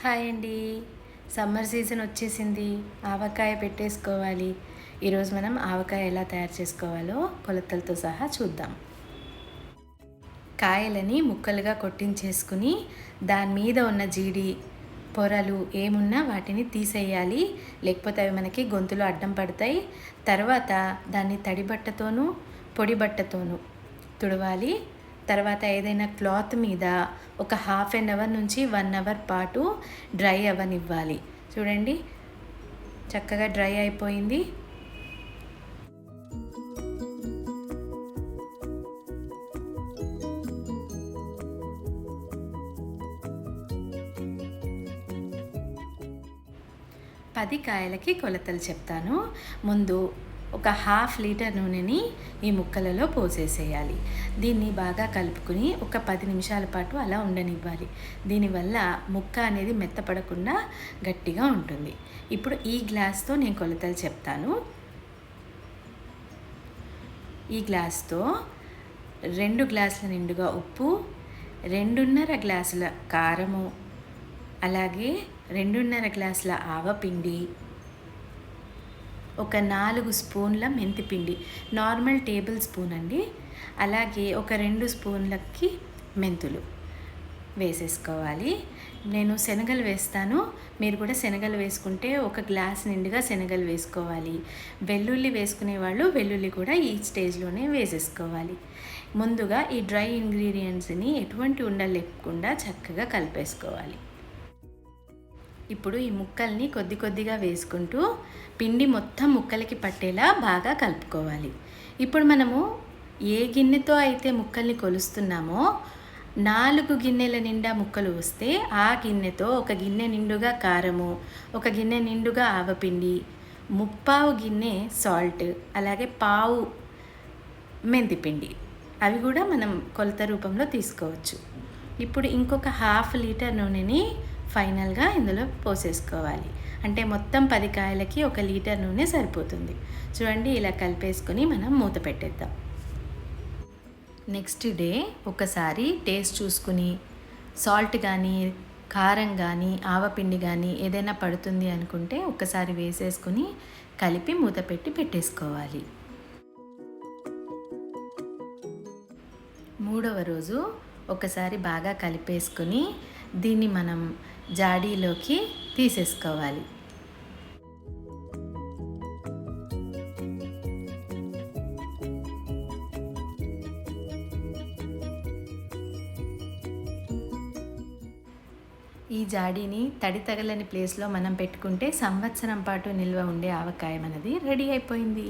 Hi అండి. Summer season వచ్చేసింది. ఆవకాయ పెట్టేసుకోవాలి. ఈరోజు మనం ఆవకాయ ఎలా తయారు చేసుకోవాలో కొలతలతో సహా చూద్దాం. కాయలని ముక్కలుగా కొట్టించేసుకుని దాని మీద ఉన్న జీడి పొరలు ఏమున్నా వాటిని తీసేయాలి. లేకపోతే అవి మనకి గొంతులో అడ్డం పడతాయి. తర్వాత దాన్ని తడి బట్టతోనూ పొడి బట్టతోనూ తుడవాలి. తర్వాత ఏదైనా క్లాత్ మీద ఒక హాఫ్ అన్ అవర్ నుంచి 1 అవర్ పాటు డ్రై అవ్వనివ్వాలి. చూడండి, చక్కగా డ్రై అయిపోయింది. పది కాయలకి కొలతలు చెప్తాను. ముందు ఒక హాఫ్ లీటర్ నూనెని ఈ ముక్కలలో పోసేసేయాలి. దీన్ని బాగా కలుపుకుని ఒక 10 నిమిషాల పాటు అలా ఉండనివ్వాలి. దీనివల్ల ముక్క అనేది మెత్తపడకుండా గట్టిగా ఉంటుంది. ఇప్పుడు ఈ గ్లాస్తో నేను కొలతలు చెప్తాను. ఈ గ్లాస్తో 2 గ్లాసుల నిండుగా ఉప్పు, 2.5 గ్లాసుల కారము, అలాగే 2.5 గ్లాసుల ఆవపిండి, ఒక 4 స్పూన్ల మెంతిపిండి, నార్మల్ టేబుల్ స్పూన్ అండి. అలాగే ఒక 2 స్పూన్లకి మెంతులు వేసేసుకోవాలి. నేను శనగలు వేస్తాను, మీరు కూడా శనగలు వేసుకుంటే ఒక గ్లాస్ నిండుగా శనగలు వేసుకోవాలి. వెల్లుల్లి వేసుకునే వాళ్ళు వెల్లుల్లి కూడా ఈ స్టేజ్లోనే వేసేసుకోవాలి. ముందుగా ఈ డ్రై ఇంగ్రీడియంట్స్ని ఎటువంటి ఉండలు లేకుండా చక్కగా కలిపేసుకోవాలి. ఇప్పుడు ఈ ముక్కల్ని కొద్ది కొద్దిగా వేసుకుంటూ పిండి మొత్తం ముక్కలకి పట్టేలా బాగా కలుపుకోవాలి. ఇప్పుడు మనము ఏ గిన్నెతో అయితే ముక్కల్ని కొలుస్తున్నామో 4 గిన్నెల నిండా ముక్కలు వస్తే ఆ గిన్నెతో ఒక గిన్నె నిండుగా కారము, ఒక గిన్నె నిండుగా ఆవపిండి, 3/4 గిన్నె సాల్ట్, అలాగే పావు మెంతిపిండి, అవి కూడా మనం కొలత రూపంలో తీసుకోవచ్చు. ఇప్పుడు ఇంకొక హాఫ్ లీటర్ నూనెని ఫైనల్గా ఇందులో పోసేసుకోవాలి. అంటే మొత్తం 10 కాయలకి 1 లీటర్ నూనె సరిపోతుంది. చూడండి, ఇలా కలిపేసుకొని మనం మూత పెట్టేద్దాం. నెక్స్ట్ డే ఒకసారి టేస్ట్ చూసుకుని సాల్ట్ కానీ కారం కానీ ఆవపిండి కానీ ఏదైనా పడుతుంది అనుకుంటే ఒకసారి వేసేసుకుని కలిపి మూత పెట్టి పెట్టేసుకోవాలి. 3వ రోజు ఒకసారి బాగా కలిపేసుకుని దీన్ని మనం జాడీలోకి తీసేసుకోవాలి. ఈ జాడీని తడి తగలని ప్లేస్లో మనం పెట్టుకుంటే సంవత్సరం పాటు నిల్వ ఉండే ఆవకాయ మనది రెడీ అయిపోయింది.